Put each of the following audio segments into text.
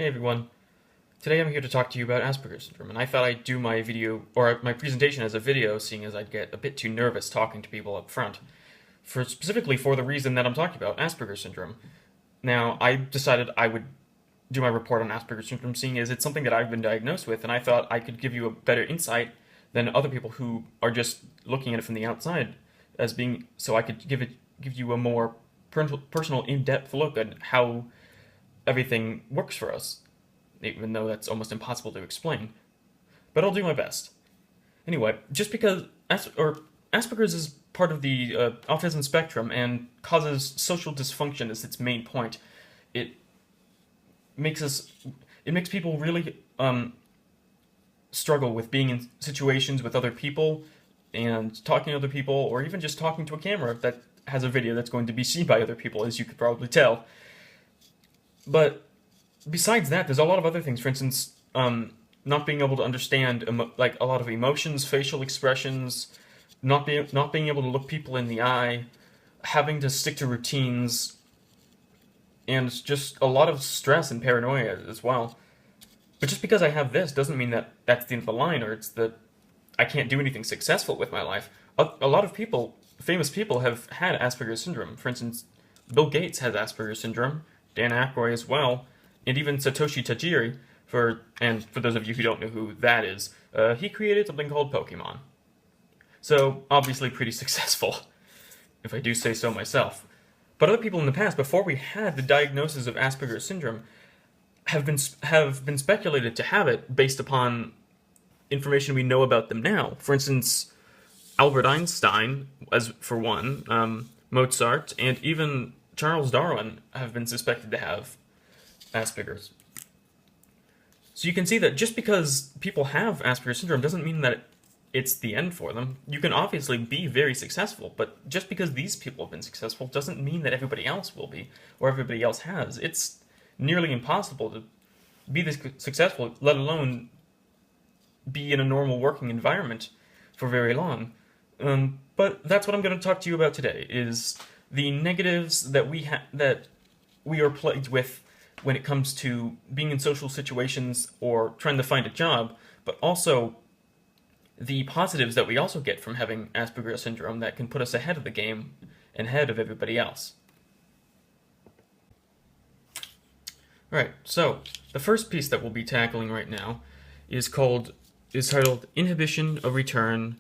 Hey everyone. Today I'm here to talk to you about Asperger's syndrome, and I thought I'd do my video, or my presentation as a video, seeing as I'd get a bit too nervous talking to people up front, specifically for the reason that I'm talking about, Asperger's syndrome. Now, I decided I would do my report on Asperger's syndrome, seeing as it's something that I've been diagnosed with, and I thought I could give you a better insight than other people who are just looking at it from the outside, as being, so I could give you a more personal, in-depth look at how everything works for us, even though that's almost impossible to explain. But I'll do my best. Anyway, just because Asperger's is part of the autism spectrum and causes social dysfunction as its main point, it makes us it makes people really struggle with being in situations with other people and talking to other people, or even just talking to a camera that has a video that's going to be seen by other people, as you could probably tell. But besides that, there's a lot of other things. For instance, not being able to understand like a lot of emotions, facial expressions, not being able to look people in the eye, having to stick to routines, and just a lot of stress and paranoia as well. But just because I have this doesn't mean that that's the end of the line, or it's that I can't do anything successful with my life. A lot of people, famous people, have had Asperger's syndrome. For instance, Bill Gates has Asperger's syndrome, Dan Aykroyd as well, and even Satoshi Tajiri, for those of you who don't know who that is, he created something called Pokemon. So, obviously pretty successful, if I do say so myself. But other people in the past, before we had the diagnosis of Asperger's syndrome, have been speculated to have it based upon information we know about them now. For instance, Albert Einstein, as for one, Mozart, and even Charles Darwin have been suspected to have Asperger's. So you can see that just because people have Asperger's syndrome doesn't mean that it's the end for them. You can obviously be very successful, but just because these people have been successful doesn't mean that everybody else will be, or everybody else has. It's nearly impossible to be this successful, let alone be in a normal working environment for very long. But that's what I'm going to talk to you about today, is the negatives that we are plagued with when it comes to being in social situations or trying to find a job, but also the positives that we also get from having Asperger's syndrome that can put us ahead of the game and ahead of everybody else. Alright, so the first piece that we'll be tackling right now is titled Inhibition of Return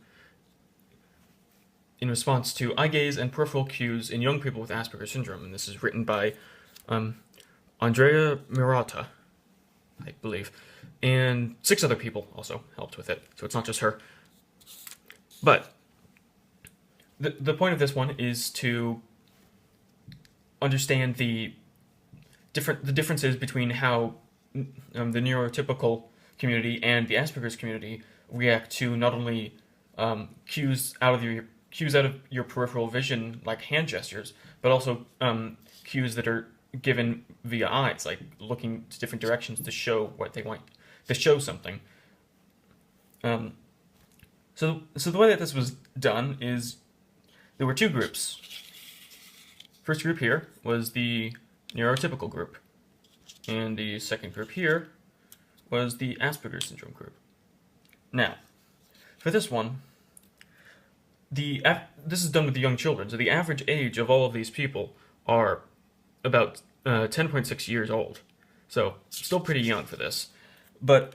in response to eye gaze and peripheral cues in young people with Asperger's syndrome, and this is written by Andrea Murata, I believe, and 6 other people also helped with it, so it's not just her. But the point of this one is to understand the differences between how the neurotypical community and the Asperger's community react to not only cues out of your peripheral vision, like hand gestures, but also cues that are given via eyes, like looking to different directions to show what they want, to show something. So the way that this was done is there were 2 groups. First group here was the neurotypical group, and the second group here was the Asperger's syndrome group. Now, for this one, this is done with the young children, so the average age of all of these people are about 10.6 years old. So, still pretty young for this. But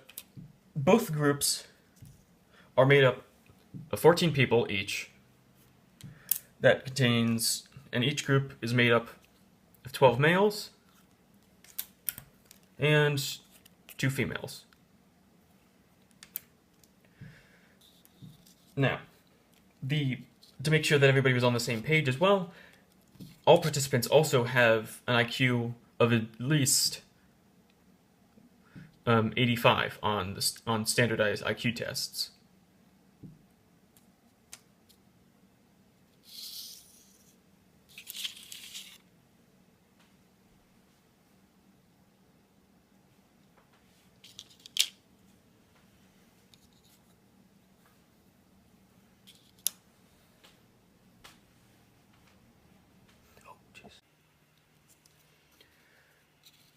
both groups are made up of 14 people each. And each group is made up of 12 males and 2 females. Now, to make sure that everybody was on the same page as well, all participants also have an IQ of at least 85 on standardized IQ tests.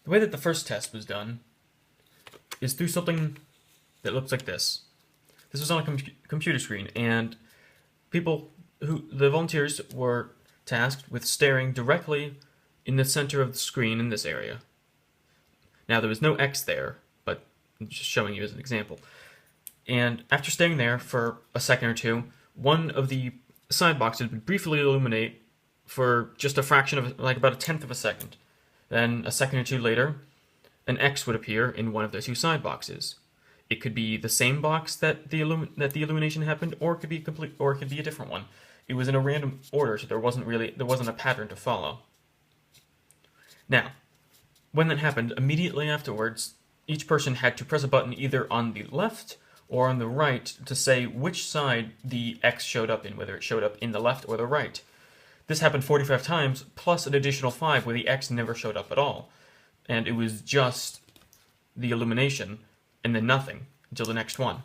The way that the first test was done is through something that looks like this. This was on a computer screen, and the volunteers were tasked with staring directly in the center of the screen in this area. Now, there was no X there, but I'm just showing you as an example. And after staying there for a second or two, one of the side boxes would briefly illuminate for just a fraction of, like about a tenth of a second. Then, a second or two later, an X would appear in one of the two side boxes. It could be the same box that the illumination happened, or it could be a different one. It was in a random order, so there wasn't a pattern to follow. Now, when that happened, immediately afterwards, each person had to press a button either on the left or on the right to say which side the X showed up in, whether it showed up in the left or the right. This happened 45 times, plus an additional 5 where the X never showed up at all. And it was just the illumination, and then nothing, until the next one.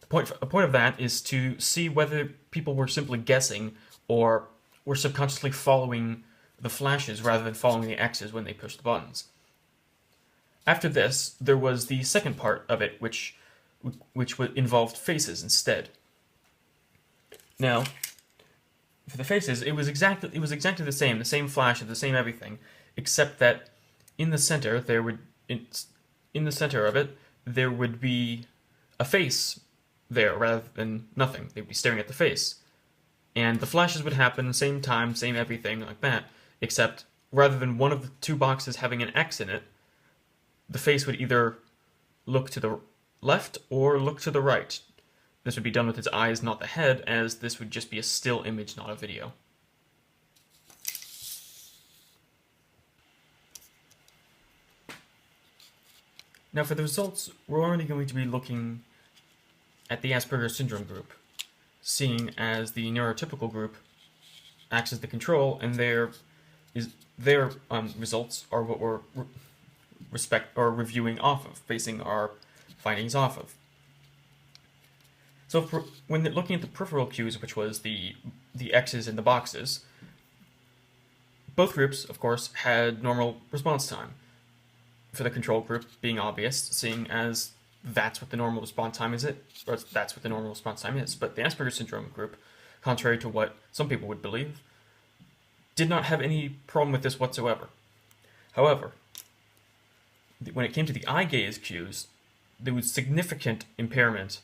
The point of that is to see whether people were simply guessing, or were subconsciously following the flashes rather than following the X's when they pushed the buttons. After this, there was the second part of it, which involved faces instead. Now, for the faces, it was exactly the same flash, the same everything, except that in the center in the center of it there would be a face there rather than nothing. They'd be staring at the face, and the flashes would happen same time, same everything like that, except rather than one of the two boxes having an X in it, the face would either look to the left or look to the right. This would be done with its eyes, not the head, as this would just be a still image, not a video. Now for the results, we're only going to be looking at the Asperger syndrome group, seeing as the neurotypical group acts as the control, and their results are what we're reviewing off of, basing our findings off of. So when looking at the peripheral cues, which was the X's in the boxes, both groups, of course, had normal response time. For the control group being obvious, seeing as that's what the normal response time is, But the Asperger syndrome group, contrary to what some people would believe, did not have any problem with this whatsoever. However, when it came to the eye gaze cues, there was significant impairment,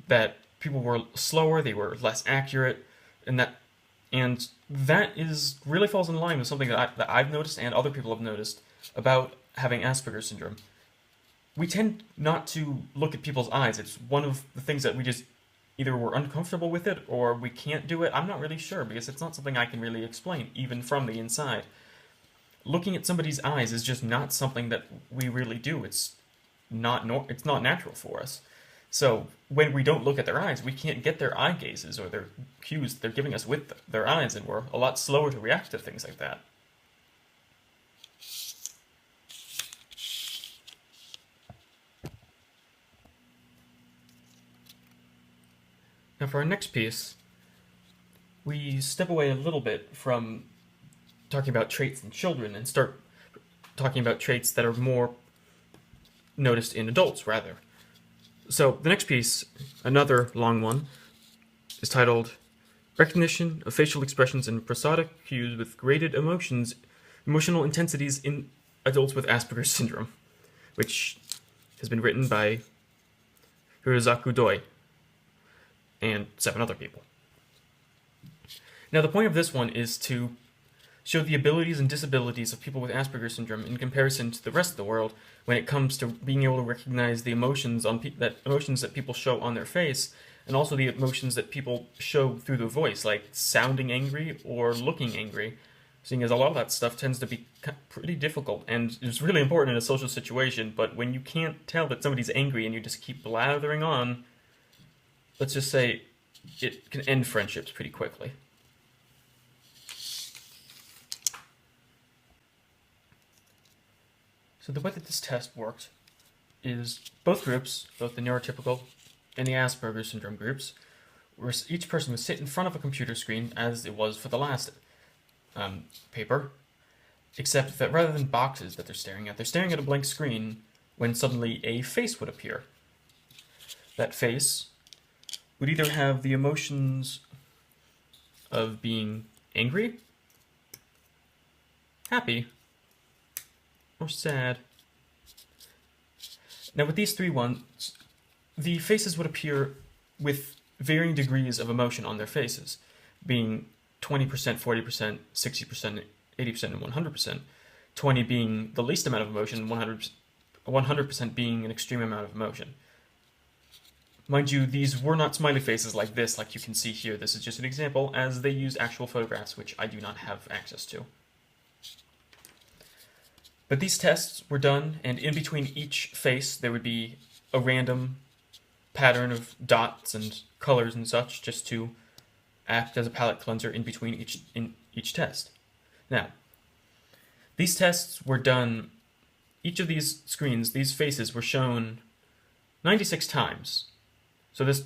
that people were slower, they were less accurate, and that really falls in line with something that I've noticed and other people have noticed about having Asperger's syndrome. We tend not to look at people's eyes. It's one of the things that we just either we're uncomfortable with it or we can't do it. I'm not really sure, because it's not something I can really explain, even from the inside. Looking at somebody's eyes is just not something that we really do. It's not natural for us. So when we don't look at their eyes, we can't get their eye gazes or their cues they're giving us with their eyes, and we're a lot slower to react to things like that. Now for our next piece, we step away a little bit from talking about traits in children and start talking about traits that are more noticed in adults, rather. So the next piece, another long one, is titled Recognition of Facial Expressions and Prosodic Cues with Graded Emotional Intensities in Adults with Asperger's Syndrome, which has been written by Hirozaku Doi and 7 other people. Now the point of this one is to show the abilities and disabilities of people with Asperger's syndrome in comparison to the rest of the world when it comes to being able to recognize the emotions that people show on their face, and also the emotions that people show through their voice, like sounding angry or looking angry, seeing as a lot of that stuff tends to be pretty difficult and is really important in a social situation. But when you can't tell that somebody's angry and you just keep blathering on, let's just say it can end friendships pretty quickly. So the way that this test worked is both groups, both the neurotypical and the Asperger syndrome groups, each person would sit in front of a computer screen as it was for the last paper, except that rather than boxes that they're staring at a blank screen when suddenly a face would appear. That face would either have the emotions of being angry, happy, or sad. Now with these three ones, the faces would appear with varying degrees of emotion on their faces, being 20%, 40%, 60%, 80%, and 100%. 20 being the least amount of emotion, 100% being an extreme amount of emotion. Mind you, these were not smiley faces like this, like you can see here. This is just an example, as they use actual photographs, which I do not have access to. But these tests were done, and in between each face there would be a random pattern of dots and colors and such, just to act as a palette cleanser in between each test. Now, these tests were done, each of these screens, these faces were shown 96 times. So this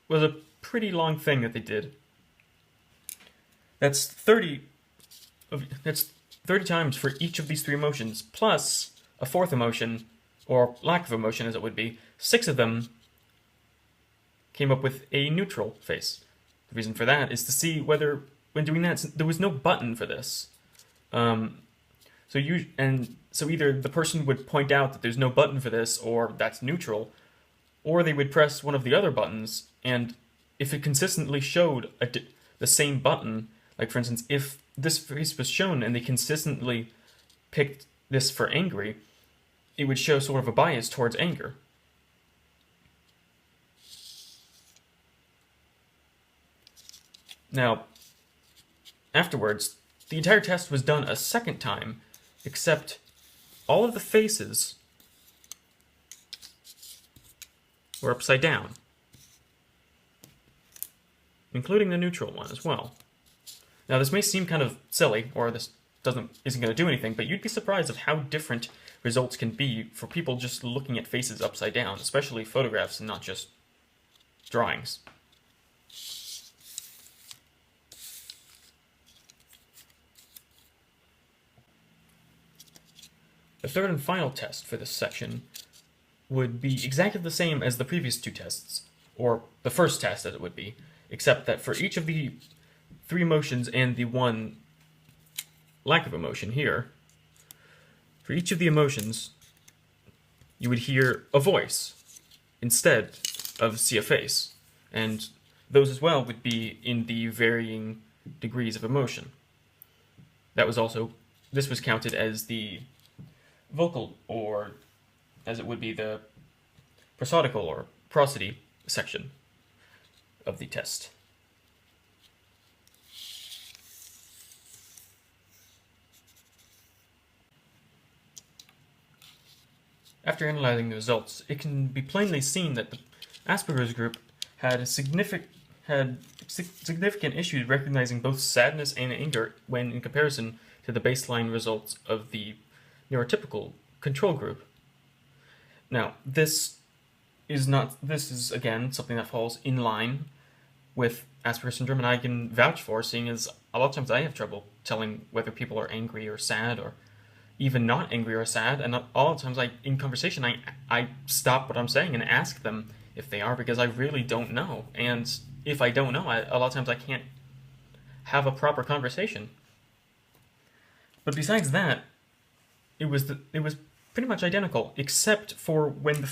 was a pretty long thing that they did. That's 30 times for each of these three emotions, plus a fourth emotion, or lack of emotion as it would be. 6 of them came up with a neutral face. The reason for that is to see whether, when doing that, there was no button for this. So either the person would point out that there's no button for this, or that's neutral, or they would press one of the other buttons, and if it consistently showed the same button, like for instance, if this face was shown and they consistently picked this for angry, it would show sort of a bias towards anger. Now, afterwards, the entire test was done a second time, except all of the faces were upside down, including the neutral one as well. Now this may seem kind of silly, or this isn't going to do anything, but you'd be surprised of how different results can be for people just looking at faces upside down, especially photographs and not just drawings. The third and final test for this section would be exactly the same as the previous two tests, or the first test as it would be, except that for each of the 3 emotions and the 1 lack of emotion here, for each of the emotions, you would hear a voice instead of see a face, and those as well would be in the varying degrees of emotion. This was counted as the vocal, or as it would be the prosodical or prosody section of the test. After analyzing the results, it can be plainly seen that the Asperger's group had significant issues recognizing both sadness and anger when in comparison to the baseline results of the neurotypical control group. Now, this is again something that falls in line with Asperger's syndrome, and I can vouch for, seeing as a lot of times I have trouble telling whether people are angry or sad, or even not angry or sad, and all the times in conversation I stop what I'm saying and ask them if they are, because I really don't know, and if I don't know, a lot of times I can't have a proper conversation. But besides that, it was pretty much identical, except for when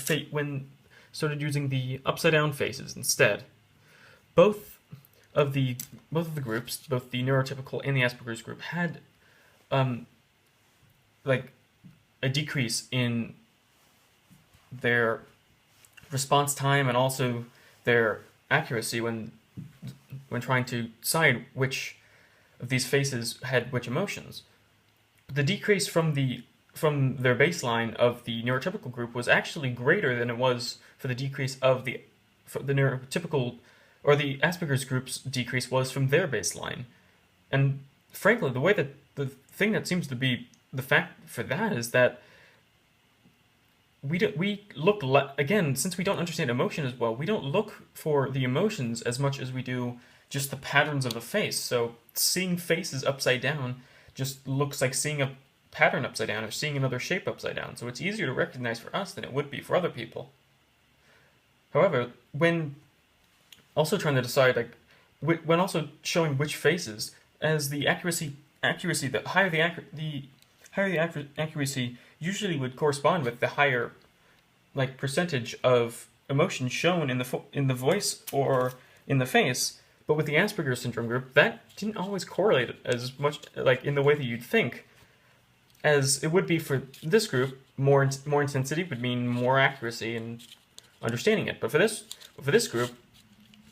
started using the upside down faces instead. Both of the groups, both the neurotypical and the Asperger's group, had like a decrease in their response time and also their accuracy when trying to decide which of these faces had which emotions. The decrease from their baseline of the neurotypical group was actually greater than it was for the decrease of the neurotypical, or the Asperger's group's decrease was from their baseline. And frankly, the thing that seems to be the fact for that is that again, since we don't understand emotion as well, we don't look for the emotions as much as we do just the patterns of the face. So seeing faces upside down just looks like seeing a pattern upside down or seeing another shape upside down, so it's easier to recognize for us than it would be for other people. However, when also trying to decide, like, when also showing which faces, as the accuracy, the higher the accuracy usually would correspond with the higher, like, percentage of emotion shown in the voice or in the face. But with the Asperger syndrome group, that didn't always correlate as much, like, in the way that you'd think, as it would be for this group. More intensity would mean more accuracy in understanding it. But for this group,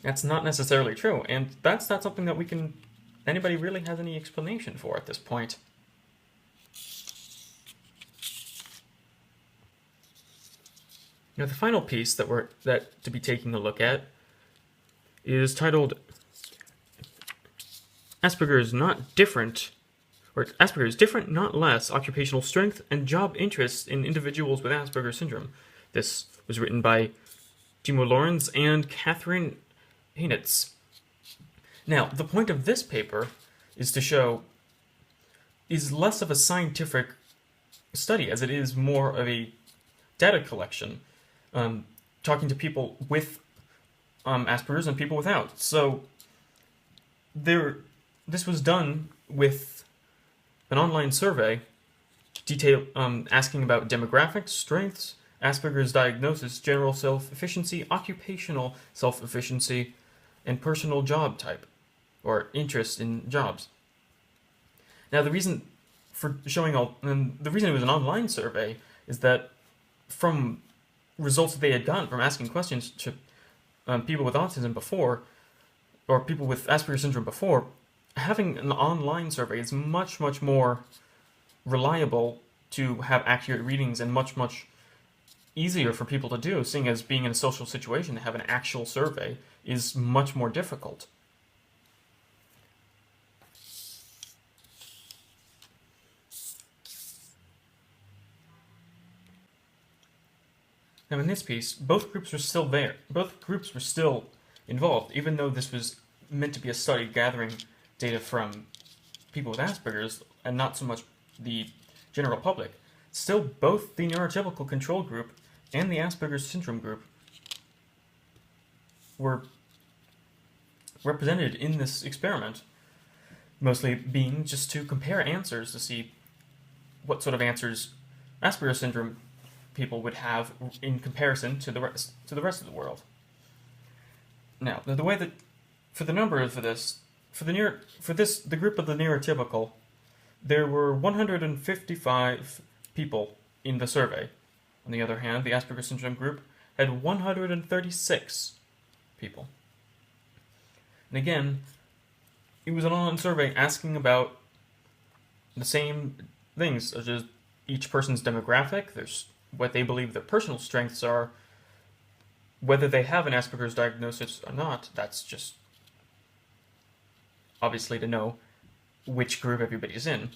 that's not necessarily true, and that's not something that anybody really has any explanation for at this point. Now, the final piece that to be taking a look at is titled Asperger is different, not less, occupational strength and job interests in individuals with Asperger syndrome. This was written by Timo Lorenz and Catherine Hainitz. Now, the point of this paper is less of a scientific study, as it is more of a data collection, talking to people with Asperger's and people without. So this was done with an online survey asking about demographics, strengths, Asperger's diagnosis, general self-efficiency, occupational self-efficiency, and personal job type, or interest in jobs. Now, the reason it was an online survey is that from results that they had gotten from asking questions to people with autism before, or people with Asperger's syndrome before, having an online survey is much, much more reliable to have accurate readings and much, much easier for people to do, seeing as being in a social situation to have an actual survey is much more difficult. Now, in this piece, both groups were still there. Both groups were still involved, even though this was meant to be a study gathering data from people with Asperger's and not so much the general public. Still, both the neurotypical control group and the Asperger's syndrome group were represented in this experiment, mostly being just to compare answers to see what sort of answers Asperger's syndrome people would have in comparison to the rest of the world. Now, the way that the group of the neurotypical, there were 155 people in the survey. On the other hand, the Asperger's syndrome group had 136 people. And again, it was an online survey asking about the same things, such as each person's demographic, what they believe their personal strengths are, whether they have an Asperger's diagnosis or not. That's just obviously to know which group everybody's in.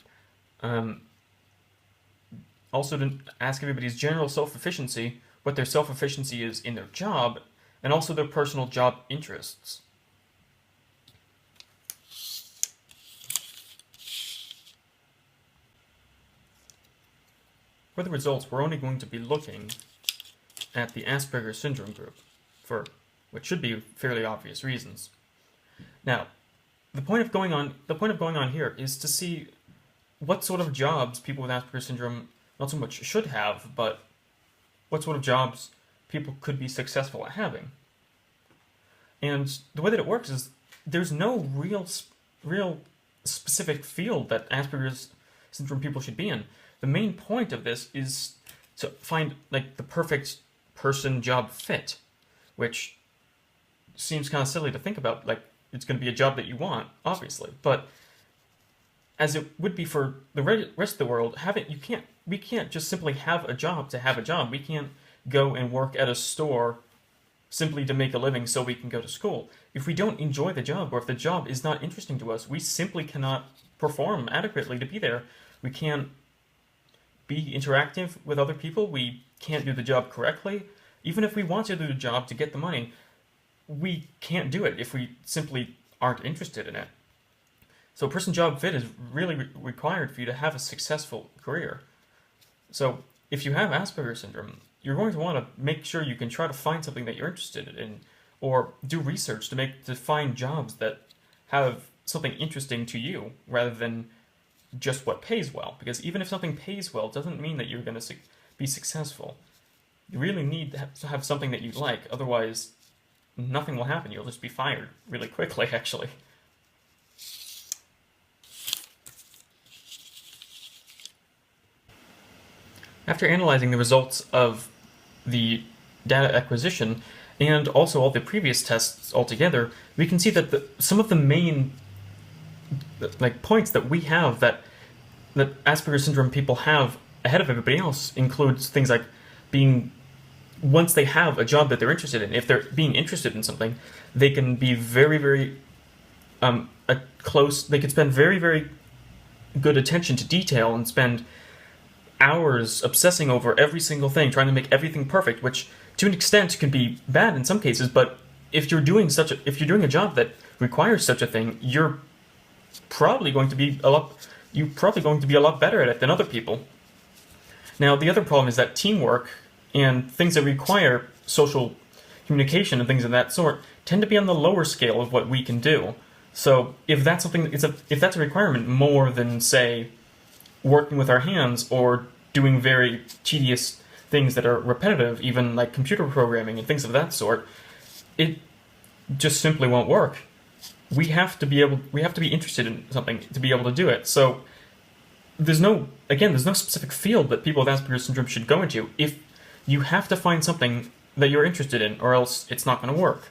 Also to ask everybody's general self-efficiency, what their self-efficiency is in their job, and also their personal job interests. For the results, we're only going to be looking at the Asperger syndrome group, for what should be fairly obvious reasons. Now, the point of going on here is to see what sort of jobs people with Asperger syndrome not so much should have, but what sort of jobs people could be successful at having. And the way that it works is there's no real specific field that Asperger's syndrome people should be in. The main point of this is to find like the perfect person-job fit, which seems kind of silly to think about. Like, it's going to be a job that you want, obviously, but as it would be for the rest of the world, we can't just simply have a job to have a job. We can't go and work at a store simply to make a living so we can go to school. If we don't enjoy the job, or if the job is not interesting to us, we simply cannot perform adequately to be there. We can't be interactive with other people. We can't do the job correctly. Even if we want to do the job to get the money, we can't do it if we simply aren't interested in it. So person job fit is really required for you to have a successful career. So if you have Asperger's syndrome, you're going to want to make sure you can try to find something that you're interested in, or do research to find jobs that have something interesting to you rather than just what pays well. Because even if something pays well, it doesn't mean that you're going to be successful. You really need to have something that you like, otherwise nothing will happen. You'll just be fired really quickly, actually. After analyzing the results of the data acquisition and also all the previous tests altogether, we can see that some of the main points that we have that Asperger's syndrome people have ahead of everybody else includes things like being, once they have a job that they're interested in, if they're being interested in something, they can be very, very they can spend very, very good attention to detail and spend hours obsessing over every single thing, trying to make everything perfect, which to an extent can be bad in some cases, but if you're doing a job that requires such a thing, you're probably going to be a lot better at it than other people. Now, the other problem is that teamwork and things that require social communication and things of that sort tend to be on the lower scale of what we can do. So if that's a requirement more than, say, working with our hands or doing very tedious things that are repetitive, even like computer programming and things of that sort, it just simply won't work. We have to be interested in something to be able to do it. So there's no specific field that people with Asperger's syndrome should go into. If you have to find something that you're interested in, or else it's not going to work.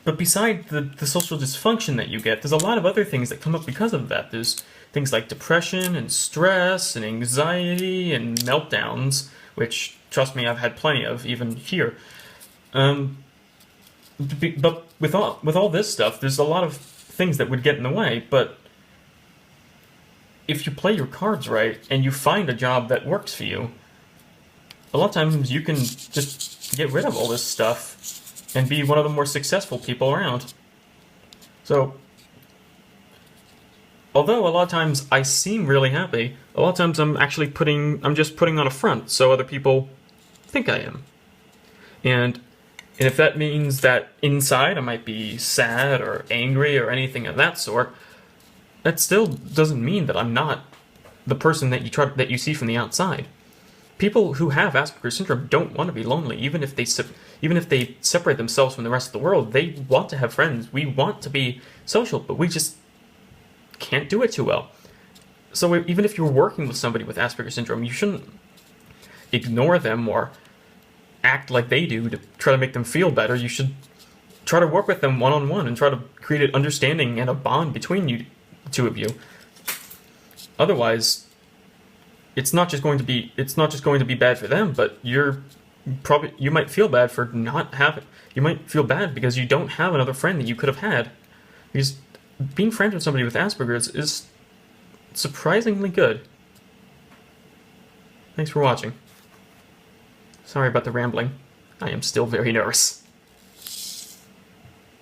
But beside the social dysfunction that you get, there's a lot of other things that come up because of that. There's things like depression and stress and anxiety and meltdowns, which, trust me, I've had plenty of, even here. But with all this stuff, there's a lot of things that would get in the way, but if you play your cards right and you find a job that works for you, a lot of times you can just get rid of all this stuff and be one of the more successful people around. So, although a lot of times I seem really happy, a lot of times I'm just putting on a front so other people think I am. And if that means that inside I might be sad or angry or anything of that sort, that still doesn't mean that I'm not the person that you see from the outside. People who have Asperger's syndrome don't want to be lonely, even if they separate themselves from the rest of the world. They want to have friends. We want to be social, but we just can't do it too well. So even if you're working with somebody with Asperger's syndrome, you shouldn't ignore them or act like they do to try to make them feel better. You should try to work with them one-on-one and try to create an understanding and a bond between the two of you. Otherwise, it's not just going to be bad for them, but you might feel bad for not having. You might feel bad because you don't have another friend that you could have had. Because being friends with somebody with Asperger's is surprisingly good. Thanks for watching. Sorry about the rambling. I am still very nervous.